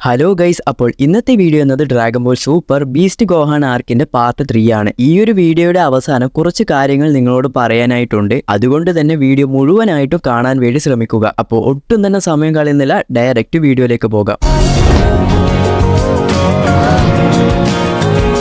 Hello guys, അപ്പോൾ ഇന്നത്തെ video എന്നത് dragon ball super beast Gohan ആർക്കിന്റെ പാർട്ട് 3 ആണ്. ഈ ഒരു വീഡിയോയുടെ അവസാനം കുറച്ച് കാര്യങ്ങൾ നിങ്ങളോട് പറയാനായിട്ടുണ്ട്. അതുകൊണ്ട് തന്നെ വീഡിയോ മുഴുവനായിട്ടും കാണാൻ വേണ്ടി ശ്രമിക്കുക. അപ്പോൾ ഒട്ടും തന്നെ സമയം കളയുന്നില്ല, ഡയറക്റ്റ് വീഡിയോയിലേക്ക് പോകാം.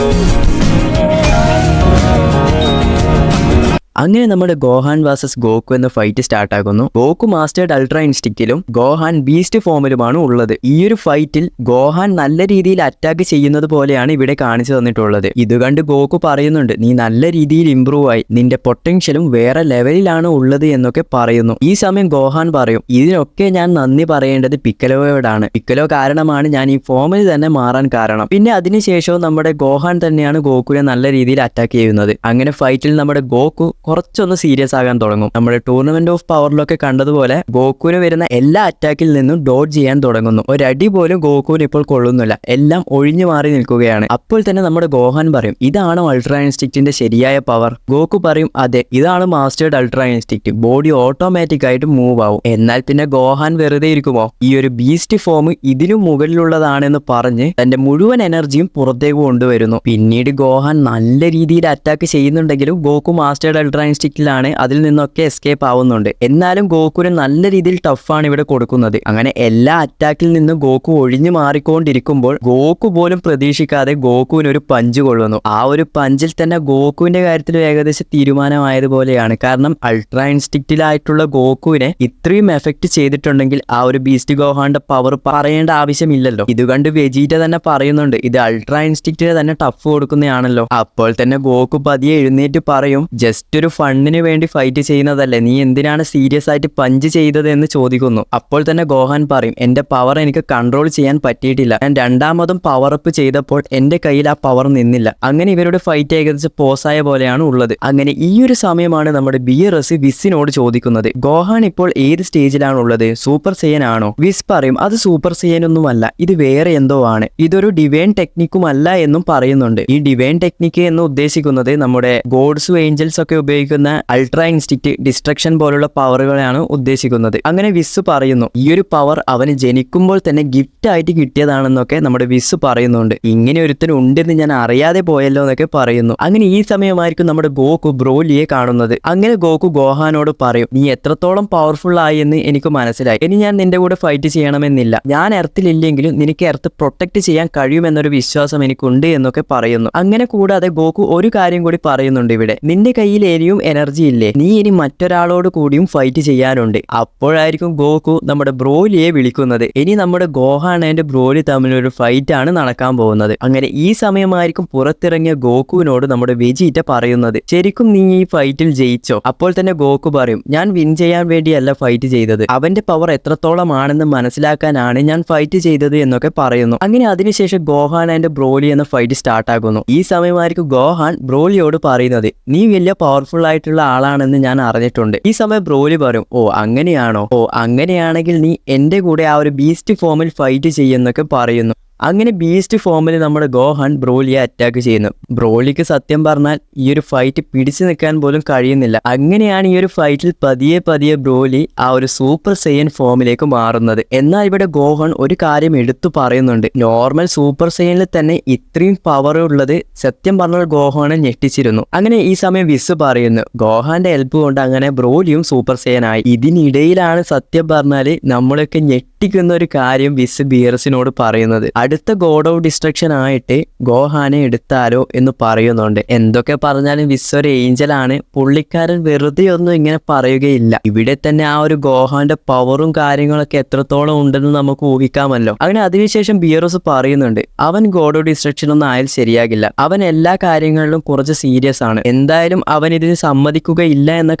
അങ്ങനെ നമ്മുടെ ഗോഹാൻ വേഴ്സസ് ഗോക്കു എന്ന ഫൈറ്റ് സ്റ്റാർട്ട് ആകുന്നു. ഗോക്കു മാസ്റ്റേർഡ് അൾട്രാ ഇൻസ്റ്റിക്റ്റിലും ഗോഹാൻ ബീസ്റ്റ് ഫോമിലുമാണ് ഉള്ളത്. ഈ ഒരു ഫൈറ്റിൽ ഗോഹാൻ നല്ല രീതിയിൽ അറ്റാക്ക് ചെയ്യുന്നത് പോലെയാണ് ഇവിടെ കാണിച്ചു തന്നിട്ടുള്ളത്. ഇത് കണ്ട് ഗോക്കു പറയുന്നുണ്ട്, നീ നല്ല രീതിയിൽ ഇംപ്രൂവ് ആയി, നിന്റെ പൊട്ടൻഷ്യലും വേറെ ലെവലിലാണ് ഉള്ളത് എന്നൊക്കെ പറയുന്നു. ഈ സമയം ഗോഹാൻ പറയും, ഇതിനൊക്കെ ഞാൻ നന്ദി പറയേണ്ടത് പിക്കലോയോടാണ്. പിക്കലോ കാരണമാണ് ഞാൻ ഈ ഫോമിൽ തന്നെ മാറാൻ കാരണം. പിന്നെ അതിനുശേഷവും നമ്മുടെ ഗോഹാൻ തന്നെയാണ് ഗോക്കുവിനെ നല്ല രീതിയിൽ അറ്റാക്ക് ചെയ്യുന്നത്. അങ്ങനെ ഫൈറ്റിൽ നമ്മുടെ ഗോക്കു കുറച്ചൊന്ന് സീരിയസ് ആകാൻ തുടങ്ങും. നമ്മുടെ ടൂർണമെന്റ് ഓഫ് പവറിലൊക്കെ കണ്ടതുപോലെ ഗോക്കുവിന് വരുന്ന എല്ലാ അറ്റാക്കിൽ നിന്നും ഡോഡ്ജ് ചെയ്യാൻ തുടങ്ങുന്നു. ഒരടി പോലും ഗോക്കുവിന് ഇപ്പോൾ കൊള്ളുന്നില്ല, എല്ലാം ഒഴിഞ്ഞു മാറി നിൽക്കുകയാണ്. അപ്പോൾ തന്നെ നമ്മുടെ ഗോഹാൻ പറയും, ഇതാണോ അൾട്രാ ഇൻസ്റ്റിക്റ്റിന്റെ ശരിയായ പവർ? ഗോക്കു പറയും, അതെ, ഇതാണ് mastered ultra instinct. Body automatic ആയിട്ട് മൂവ് ആവും. എന്നാൽ പിന്നെ ഗോഹാൻ വെറുതെ ഇരിക്കുമോ? ഈ ഒരു ബീസ്റ്റ് ഫോം ഇതിനും മുകളിലുള്ളതാണെന്ന് പറഞ്ഞ് തന്റെ മുഴുവൻ എനർജിയും പുറത്തേക്ക് കൊണ്ടുവരുന്നു. പിന്നീട് ഗോഹാൻ നല്ല രീതിയിൽ അറ്റാക്ക് ചെയ്യുന്നുണ്ടെങ്കിലും ഗോക്കു മാസ്റ്റേർഡ് അൾട്രാ ഇൻസ്റ്റിക്റ്റിലാണ്, അതിൽ നിന്നൊക്കെ എസ്കേപ്പ് ആവുന്നുണ്ട്. എന്നാലും ഗോക്കുവിന് നല്ല രീതിയിൽ ടഫാണ് ഇവിടെ കൊടുക്കുന്നത്. അങ്ങനെ എല്ലാ അറ്റാക്കിൽ നിന്നും ഗോക്കു ഒഴിഞ്ഞു മാറിക്കൊണ്ടിരിക്കുമ്പോൾ ഗോക്കു പോലും പ്രതീക്ഷിക്കാതെ ഗോക്കുവിന് ഒരു പഞ്ച് കൊള്ളുന്നു. ആ ഒരു പഞ്ചിൽ തന്നെ ഗോക്കുവിന്റെ കാര്യത്തിൽ ഏകദേശം തീരുമാനമായതുപോലെയാണ്. കാരണം അൾട്രാ ഇൻസ്റ്റിക്റ്റിലായിട്ടുള്ള ഗോക്കുവിനെ ഇത്രയും എഫക്ട് ചെയ്തിട്ടുണ്ടെങ്കിൽ ആ ഒരു ബീസ്റ്റ് ഗോഹാന്റെ പവർ പറയേണ്ട ആവശ്യമില്ലല്ലോ. ഇത് കണ്ട് വെജീറ്റ തന്നെ പറയുന്നുണ്ട്, ഇത് അൾട്രാ ഇൻസ്റ്റിക്റ്റിന് തന്നെ ടഫ് കൊടുക്കുന്നതാണല്ലോ. അപ്പോൾ തന്നെ ഗോക്കു പതിയെ എഴുന്നേറ്റ് പറയും, ജസ്റ്റ് ഒരു ഫണ്ടിന് വേണ്ടി ഫൈറ്റ് ചെയ്യുന്നതല്ലേ, നീ എന്തിനാണ് സീരിയസ് ആയിട്ട് പഞ്ച് ചെയ്തത് എന്ന് ചോദിക്കുന്നു. അപ്പോൾ തന്നെ ഗോഹാൻ പറയും, എന്റെ പവർ എനിക്ക് കൺട്രോൾ ചെയ്യാൻ പറ്റിയിട്ടില്ല, ഞാൻ രണ്ടാമതും പവർ അപ്പ് ചെയ്തപ്പോൾ എന്റെ കയ്യിൽ ആ പവർ നിന്നില്ല. അങ്ങനെ ഇവരുടെ ഫൈറ്റ് ഏകദേശം പോസായ പോലെയാണ് ഉള്ളത്. അങ്ങനെ ഈ ഒരു സമയമാണ് നമ്മുടെ ബിയറസ് വിസിനോട് ചോദിക്കുന്നത്, ഗോഹാൻ ഇപ്പോൾ ഏത് സ്റ്റേജിലാണ് ഉള്ളത്? സൂപ്പർ സെയൻ ആണോ? വിസ് പറയും, അത് സൂപ്പർ സെയൻ ഒന്നുമല്ല, ഇത് വേറെ എന്തോ ആണ്, ഇതൊരു ഡിവൈൻ ടെക്നിക്കും അല്ല എന്നും പറയുന്നുണ്ട്. ഈ ഡിവൈൻ ടെക്നിക്ക് എന്ന് ഉദ്ദേശിക്കുന്നത് നമ്മുടെ ഗോഡ്സും ഏഞ്ചൽസ് ഒക്കെ ഉപയോഗിക്കുന്ന അൾട്രാ ഇൻസ്റ്റിക്റ്റ് ഡിസ്ട്രക്ഷൻ പോലുള്ള പവറുകളാണ് ഉദ്ദേശിക്കുന്നത്. അങ്ങനെ വിസ് പറയുന്നു, ഈ ഒരു പവർ അവന് ജനിക്കുമ്പോൾ തന്നെ ഗിഫ്റ്റ് ആയിട്ട് കിട്ടിയതാണെന്നൊക്കെ നമ്മുടെ വിസ് പറയുന്നുണ്ട്. ഇങ്ങനെ ഒരുത്തൻ ഉണ്ടെന്ന് ഞാൻ അറിയാതെ പോയല്ലോ എന്നൊക്കെ പറയുന്നു. അങ്ങനെ ഈ സമയമായിരിക്കും നമ്മുടെ ഗോക്കു ബ്രോലിയെ കാണുന്നത്. അങ്ങനെ ഗോക്കു ഗോഹാനോട് പറയും, നീ എത്രത്തോളം പവർഫുൾ ആയി എന്ന് എനിക്ക് മനസ്സിലായി, ഇനി ഞാൻ നിന്റെ കൂടെ ഫൈറ്റ് ചെയ്യണമെന്നില്ല, ഞാൻ എർത്തിലില്ലെങ്കിലും നിനക്ക് എർത്ത് പ്രൊട്ടക്ട് ചെയ്യാൻ കഴിയുമെന്നൊരു വിശ്വാസം എനിക്കുണ്ട് എന്നൊക്കെ പറയുന്നു. അങ്ങനെ കൂടാതെ ഗോക്കു ഒരു കാര്യം കൂടി പറയുന്നുണ്ട്, ഇവിടെ നിന്റെ കയ്യിൽ ഇനിയും എനർജി ഇല്ലേ, നീ ഇനി മറ്റൊരാളോട് കൂടിയും ഫൈറ്റ് ചെയ്യാനുണ്ട്. അപ്പോഴായിരിക്കും ഗോക്കു നമ്മുടെ ബ്രോലിയെ വിളിക്കുന്നത്. ഇനി നമ്മുടെ ഗോഹാൻ ആൻഡ് ബ്രോലി തമ്മിലൊരു ഫൈറ്റ് ആണ് നടക്കാൻ പോകുന്നത്. അങ്ങനെ ഈ സമയമായിരിക്കും പുറത്തിറങ്ങിയ ഗോക്കുവിനോട് നമ്മുടെ വെജീറ്റ പറയുന്നത്, ശരിക്കും നീ ഈ ഫൈറ്റിൽ ജയിച്ചോ? അപ്പോൾ തന്നെ ഗോക്കു പറയും, ഞാൻ വിൻ ചെയ്യാൻ വേണ്ടിയല്ല ഫൈറ്റ് ചെയ്തത്, അവന്റെ പവർ എത്രത്തോളം ആണെന്ന് മനസ്സിലാക്കാനാണ് ഞാൻ ഫൈറ്റ് ചെയ്തത് എന്നൊക്കെ പറയുന്നു. അങ്ങനെ അതിനുശേഷം ഗോഹാൻ ആൻഡ് ബ്രോലി എന്ന ഫൈറ്റ് സ്റ്റാർട്ട് ആകുന്നു. ഈ സമയമായിരിക്കും ഗോഹാൻ ബ്രോലിയോട് പറയുന്നത്, നീ വലിയ പവർഫുൾ ആയിട്ടുള്ള ആളാണെന്ന് ഞാൻ അറിഞ്ഞിട്ടുണ്ട്. ഈ സമയം ബ്രോലി പറയും, ഓ അങ്ങനെയാണോ? ഓ അങ്ങനെയാണെങ്കിൽ നീ എന്റെ കൂടെ ആ ഒരു ബീസ്റ്റ് ഫോമിൽ ഫൈറ്റ് ചെയ്യുന്നൊക്കെ പറയുന്നു. അങ്ങനെ ബീസ്റ്റ് ഫോമിൽ നമ്മുടെ ഗോഹാൻ ബ്രോലിയെ അറ്റാക്ക് ചെയ്യുന്നു. ബ്രോലിക്ക് സത്യം പറഞ്ഞാൽ ഈ ഒരു ഫൈറ്റ് പിടിച്ചു നിൽക്കാൻ പോലും കഴിയുന്നില്ല. അങ്ങനെയാണ് ഈ ഒരു ഫൈറ്റിൽ പതിയെ പതിയെ ബ്രോലി ആ ഒരു സൂപ്പർ സെയൻ ഫോമിലേക്ക് മാറുന്നത്. എന്നാൽ ഇവിടെ ഗോഹാൻ ഒരു കാര്യം എടുത്തു പറയുന്നുണ്ട്, നോർമൽ സൂപ്പർ സെയനിൽ തന്നെ ഇത്രയും പവർ ഉള്ളത് സത്യം പറഞ്ഞാൽ ഗോഹാനെ ഞെട്ടിച്ചിരുന്നു. അങ്ങനെ ഈ സമയം വിസ് പറയുന്നു, ഗോഹാന്റെ ഹെൽപ്പ് കൊണ്ട് അങ്ങനെ ബ്രോലിയും സൂപ്പർ സെയനായി. ഇതിനിടയിലാണ് സത്യം പറഞ്ഞാല് നമ്മളൊക്കെ ഞെട്ടിക്കുന്ന ഒരു കാര്യം വിസ് ബിയറസിനോട് പറയുന്നത്, അടുത്ത ഗോഡ് ഓഫ് ഡിസ്ട്രക്ഷൻ ആയിട്ട് ഗോഹാനെ എടുത്താലോ എന്ന് പറയുന്നുണ്ട്. എന്തൊക്കെ പറഞ്ഞാലും വിസ് ഒരു ഏഞ്ചലാണ്, പുള്ളിക്കാരൻ വെറുതെ ഒന്നും ഇങ്ങനെ പറയുകയില്ല. ഇവിടെ തന്നെ ആ ഒരു ഗോഹാന്റെ പവറും കാര്യങ്ങളൊക്കെ എത്രത്തോളം ഉണ്ടെന്ന് നമുക്ക് ഊഹിക്കാമല്ലോ. അങ്ങനെ അതിനുശേഷം ബിയറസ് പറയുന്നുണ്ട്, അവൻ ഗോഡ് ഓഫ് ഡിസ്ട്രക്ഷൻ ഒന്നും ആയാൽ ശരിയാകില്ല, അവൻ എല്ലാ കാര്യങ്ങളിലും കുറച്ച് സീരിയസ് ആണ്, എന്തായാലും അവൻ ഇതിന് സമ്മതിക്കുകയില്ല എന്ന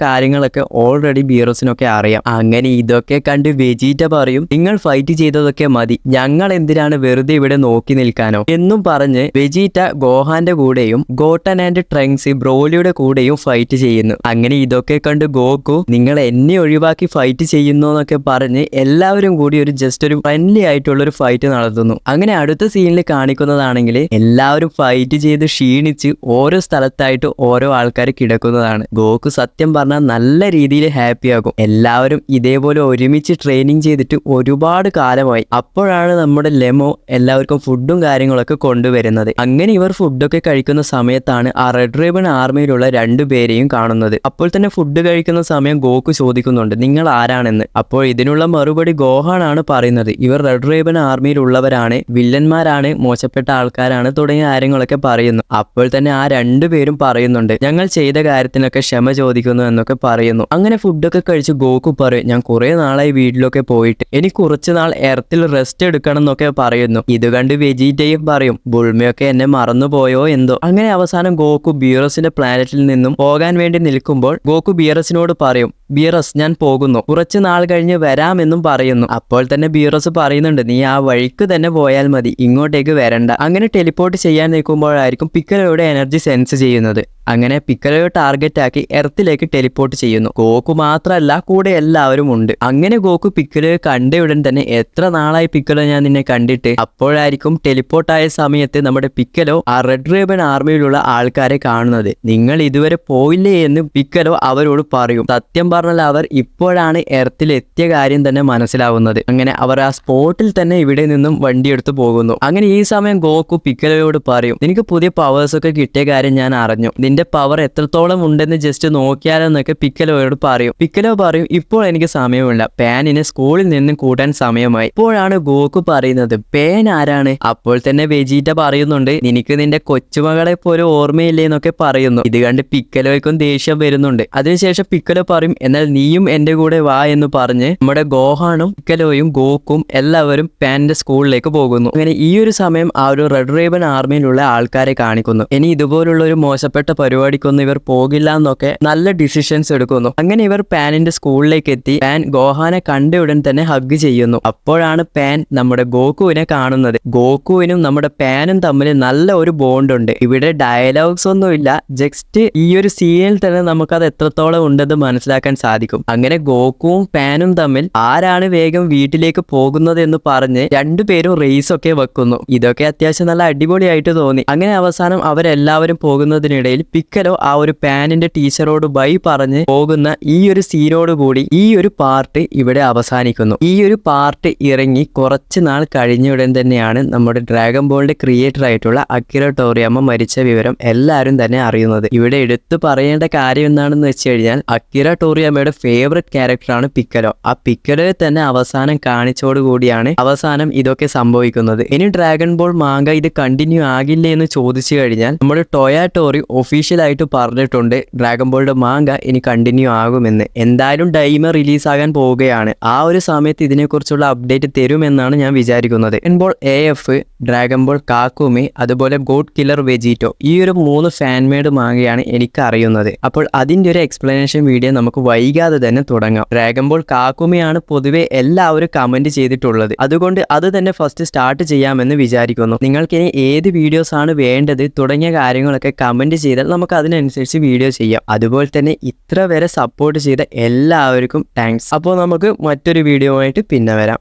കാര്യങ്ങളൊക്കെ ഓൾറെഡി ബിയറസിനൊക്കെ അറിയാം. അങ്ങനെ ഇതൊക്കെ കണ്ട് വെജീറ്റ പറയും, നിങ്ങൾ ഫൈറ്റ് ചെയ്തതൊക്കെ മതി, ഞങ്ങൾ എന്തിനാണ് വെറുതെ ഇവിടെ നോക്കി നിൽക്കാനോ എന്നും പറഞ്ഞ് വെജീറ്റ ഗോഹാന്റെ കൂടെയും ഗോട്ടൻ ആൻഡ് ട്രങ്ക്സ് ബ്രോലിയുടെ കൂടെയും ഫൈറ്റ് ചെയ്യുന്നു. അങ്ങനെ ഇതൊക്കെ കണ്ട് ഗോക്കു നിങ്ങൾ എന്നെ ഒഴിവാക്കി ഫൈറ്റ് ചെയ്യുന്നു എന്നൊക്കെ പറഞ്ഞ് എല്ലാവരും കൂടി ഒരു ജസ്റ്റ് ഒരു ഫ്രണ്ട്ലി ആയിട്ടുള്ള ഒരു ഫൈറ്റ് നടത്തുന്നു. അങ്ങനെ അടുത്ത സീനിൽ കാണിക്കുന്നതാണെങ്കിൽ എല്ലാവരും ഫൈറ്റ് ചെയ്ത് ക്ഷീണിച്ച് ഓരോ സ്ഥലത്തായിട്ട് ഓരോ ആൾക്കാർ കിടക്കുന്നതാണ്. ഗോക്കു സത്യം പറഞ്ഞാൽ നല്ല രീതിയിൽ ഹാപ്പി ആകും. എല്ലാവരും ഇതേപോലെ ഒരുമിച്ച് ട്രെയിനിങ് ചെയ്തിട്ട് ഒരുപാട് കാലമായി. അപ്പോഴാണ് നമ്മുടെ ലെമോ എല്ലാവർക്കും ഫുഡും കാര്യങ്ങളൊക്കെ കൊണ്ടുവരുന്നത്. അങ്ങനെ ഇവർ ഫുഡൊക്കെ കഴിക്കുന്ന സമയത്താണ് ആ റെഡ് റേബൺ ആർമിയിലുള്ള രണ്ടുപേരെയും കാണുന്നത്. അപ്പോൾ തന്നെ ഫുഡ് കഴിക്കുന്ന സമയം ഗോക്കു ചോദിക്കുന്നുണ്ട് നിങ്ങൾ ആരാണെന്ന്. അപ്പോൾ ഇതിനുള്ള മറുപടി ഗോഹാൻ ആണ് പറയുന്നത്. ഇവർ റെഡ് റേബൺ ആർമിയിലുള്ളവരാണ്, വില്ലന്മാരാണ്, മോശപ്പെട്ട ആൾക്കാരാണ് തുടങ്ങിയ കാര്യങ്ങളൊക്കെ പറയുന്നു. അപ്പോൾ തന്നെ ആ രണ്ടുപേരും പറയുന്നുണ്ട് ഞങ്ങൾ ചെയ്ത കാര്യത്തിനൊക്കെ ക്ഷമ ചോദിക്കുന്നു എന്നൊക്കെ പറയുന്നു. അങ്ങനെ ഫുഡൊക്കെ കഴിച്ച് ഗോക്കു പറയും ഞാൻ കുറെ നാളായി വീട്ടിലൊക്കെ പോയിട്ട് എനിക്ക് കുറച്ച് നാൾ എർത്തിൽ റെസ്റ്റ് എടുക്കണം എന്നൊക്കെ പറയുന്നു. ഇത് കണ്ട് വെജീറ്റയും പറയും ബുൾമയൊക്കെ എന്നെ മറന്നുപോയോ എന്തോ. അങ്ങനെ അവസാനം ഗോക്കു ബീറസിന്റെ പ്ലാനറ്റിൽ നിന്നും പോകാൻ വേണ്ടി നിൽക്കുമ്പോൾ ഗോക്കു ബീറസിനോട് പറയും ബീറസ് ഞാൻ പോകുന്നു, കുറച്ച് നാൾ കഴിഞ്ഞ് വരാമെന്നും പറയുന്നു. അപ്പോൾ തന്നെ ബീറസ് പറയുന്നുണ്ട് നീ ആ വഴിക്ക് തന്നെ പോയാൽ മതി, ഇങ്ങോട്ടേക്ക് വരണ്ട. അങ്ങനെ ടെലിപ്പോർട്ട് ചെയ്യാൻ നിൽക്കുമ്പോഴായിരിക്കും പിക്കലോയുടെ എനർജി സെൻസ് ചെയ്യുന്നത്. അങ്ങനെ പിക്കലോയെ ടാർഗറ്റ് ആക്കി എർത്തിലേക്ക് ടെലിപ്പോർട്ട് ചെയ്യുന്നു. ഗോക്കു മാത്രമല്ല കൂടെ എല്ലാവരും ഉണ്ട്. അങ്ങനെ ഗോക്കു പിക്കലോയെ കണ്ട ഉടൻ തന്നെ എത്ര നാളായി പിക്കലോ ഞാൻ നിന്നെ കണ്ടിട്ട്. അപ്പോഴായിരിക്കും ടെലിപ്പോർട്ടായ സമയത്ത് നമ്മുടെ പിക്കലോ ആ റെഡ് റേബൺ ആർമിയിലുള്ള ആൾക്കാരെ കാണുന്നത്. നിങ്ങൾ ഇതുവരെ പോയില്ലേ എന്ന് പിക്കലോ അവരോട് പറയും. സത്യം പറഞ്ഞാൽ അവർ ഇപ്പോഴാണ് എർത്തിൽ എത്തിയ കാര്യം തന്നെ മനസ്സിലാവുന്നത്. അങ്ങനെ അവർ ആ സ്പോട്ടിൽ തന്നെ ഇവിടെ നിന്നും വണ്ടി എടുത്തു പോകുന്നു. അങ്ങനെ ഈ സമയം ഗോക്കു പിക്കലോയോട് പറയും നിനക്ക് പുതിയ പവേഴ്സ് ഒക്കെ കിട്ടിയ കാര്യം ഞാൻ അറിഞ്ഞു, നിന്റെ പവർ എത്രത്തോളം ഉണ്ടെന്ന് ജസ്റ്റ് നോക്കിയാലെന്നൊക്കെ പിക്കലോയോട് പറയും. പിക്കലോ പറയും ഇപ്പോൾ എനിക്ക് സമയമില്ല, പാനിനെ സ്കൂളിൽ നിന്നും കൂട്ടാൻ സമയമായി. ഇപ്പോഴാണ് ഗോക്കു പറയുന്നത് പാൻ ആരാണ്? അപ്പോൾ തന്നെ വെജീറ്റ പറയുന്നുണ്ട് നിനക്ക് നിന്റെ കൊച്ചുമകളെ പോലെ ഓർമ്മയില്ലേ എന്നൊക്കെ പറയുന്നു. ഇത് കണ്ട് പിക്കലോയ്ക്കും ദേഷ്യം വരുന്നുണ്ട്. അതിനുശേഷം പിക്കലോ പറയും എന്നാൽ നീയും എന്റെ കൂടെ വാ എന്ന് പറഞ്ഞ് നമ്മുടെ ഗോഹാനും പിക്കലോയും ഗോക്കും എല്ലാവരും പാനിന്റെ സ്കൂളിലേക്ക് പോകുന്നു. അങ്ങനെ ഈ ഒരു സമയം ആ ഒരു റെഡ് റേബൺ ആർമിയിലുള്ള ആൾക്കാരെ കാണിക്കുന്നു. ഇനി ഇതുപോലുള്ള ഒരു മോശപ്പെട്ട പരിപാടിക്കൊന്നും ഇവർ പോകില്ല എന്നൊക്കെ നല്ല ഡിസിഷൻസ് എടുക്കുന്നു. അങ്ങനെ ഇവർ പാനിന്റെ സ്കൂളിലേക്ക് എത്തി പാൻ ഗോഹാനെ കണ്ട ഉടൻ തന്നെ ഹഗ് ചെയ്യുന്നു. അപ്പോഴാണ് പാൻ നമ്മുടെ ഗോക്കുവിനെ കാണുന്നത്. ഗോക്കുവിനും നമ്മുടെ പാനും തമ്മിൽ നല്ല ഒരു ബോണ്ട് ഉണ്ട്. ഇവിടെ ഡയലോഗ്സ് ഒന്നും ഇല്ല, ജസ്റ്റ് ഈ ഒരു സീനിൽ തന്നെ നമുക്കത് എത്രത്തോളം ഉണ്ടെന്ന് മനസ്സിലാക്കാൻ സാധിക്കും. അങ്ങനെ ഗോക്കുവും പാനും തമ്മിൽ ആരാണ് വേഗം വീട്ടിലേക്ക് പോകുന്നത് എന്ന് പറഞ്ഞ് രണ്ടുപേരും റേസ് ഒക്കെ വെക്കുന്നു. ഇതൊക്കെ അത്യാവശ്യം നല്ല അടിപൊളിയായിട്ട് തോന്നി. അങ്ങനെ അവസാനം അവരെല്ലാവരും പോകുന്നതിനിടയിൽ പിക്കലോ ആ ഒരു പാനിന്റെ ടീച്ചറോട് ബൈ പറഞ്ഞ് പോകുന്ന ഈ ഒരു സീനോട് കൂടി ഈ ഒരു പാർട്ട് ഇവിടെ അവസാനിക്കുന്നു. ഈ ഒരു പാർട്ട് ഇറങ്ങി കുറച്ച് നാൾ കഴിഞ്ഞ ഉടൻ തന്നെയാണ് നമ്മുടെ ഡ്രാഗൺ ബോളിന്റെ ക്രിയേറ്റർ ആയിട്ടുള്ള അക്കിറ ടോറിയാമ മരിച്ച വിവരം എല്ലാവരും തന്നെ അറിയുന്നത്. ഇവിടെ എടുത്തു പറയേണ്ട കാര്യം എന്താണെന്ന് വെച്ച് കഴിഞ്ഞാൽ അക്കിറ ടോറിയാമയുടെ ഫേവറേറ്റ് ക്യാരക്ടറാണ് പിക്കലോ. ആ പിക്കലോയെ തന്നെ അവസാനം കാണിച്ചോടുകൂടിയാണ് അവസാനം ഇതൊക്കെ സംഭവിക്കുന്നത്. ഇനി ഡ്രാഗൺ ബോൾ മാങ്ക ഇത് കണ്ടിന്യൂ ആകില്ലേ എന്ന് ചോദിച്ചു കഴിഞ്ഞാൽ നമ്മുടെ ടോയാട്ടോറി ഒഫീഷ്യലായിട്ട് പറഞ്ഞിട്ടുണ്ട് ഡ്രാഗൺ ബോളിന്റെ മാങ്ക ഇനി കണ്ടിന്യൂ ആകുമെന്ന്. എന്തായാലും ഡൈമർ റിലീസ് ആകാൻ പോവുകയാണ്. ആ ഒരു സമയത്ത് ഇതിനെക്കുറിച്ചുള്ള അപ്ഡേറ്റ് തരുമെന്നാണ് ഞാൻ വിചാരിക്കുന്നത്. Dragon ball AF, dragon ball കാക്കുമി, അതുപോലെ ഗോഡ് കില്ലർ വെജീറ്റോ, ഈ ഒരു 3 ഫാൻമെയ്ഡ് മാങ്കയാണ് എനിക്ക് അറിയുന്നത്. അപ്പോൾ അതിന്റെ ഒരു എക്സ്പ്ലനേഷൻ വീഡിയോ നമുക്ക് വൈകാതെ തന്നെ തുടങ്ങാം. ഡ്രാഗൺ ബോൾ കാക്കുമിയാണ് പൊതുവെ എല്ലാവരും കമന്റ് ചെയ്തിട്ടുള്ളത്. അതുകൊണ്ട് അത് തന്നെ ഫസ്റ്റ് സ്റ്റാർട്ട് ചെയ്യാമെന്ന് വിചാരിക്കുന്നു. നിങ്ങൾക്ക് ഇനി ഏത് വീഡിയോസ് ആണ് വേണ്ടത് തുടങ്ങിയ കാര്യങ്ങളൊക്കെ കമന്റ് ചെയ്താൽ നമുക്ക് അതിനനുസരിച്ച് വീഡിയോ ചെയ്യാം. അതുപോലെ തന്നെ ഇത്ര വരെ സപ്പോർട്ട് ചെയ്ത എല്ലാവർക്കും താങ്ക്സ്. അപ്പോൾ നമുക്ക് മറ്റൊരു വീഡിയോ ആയിട്ട് പിന്നെ വരാം.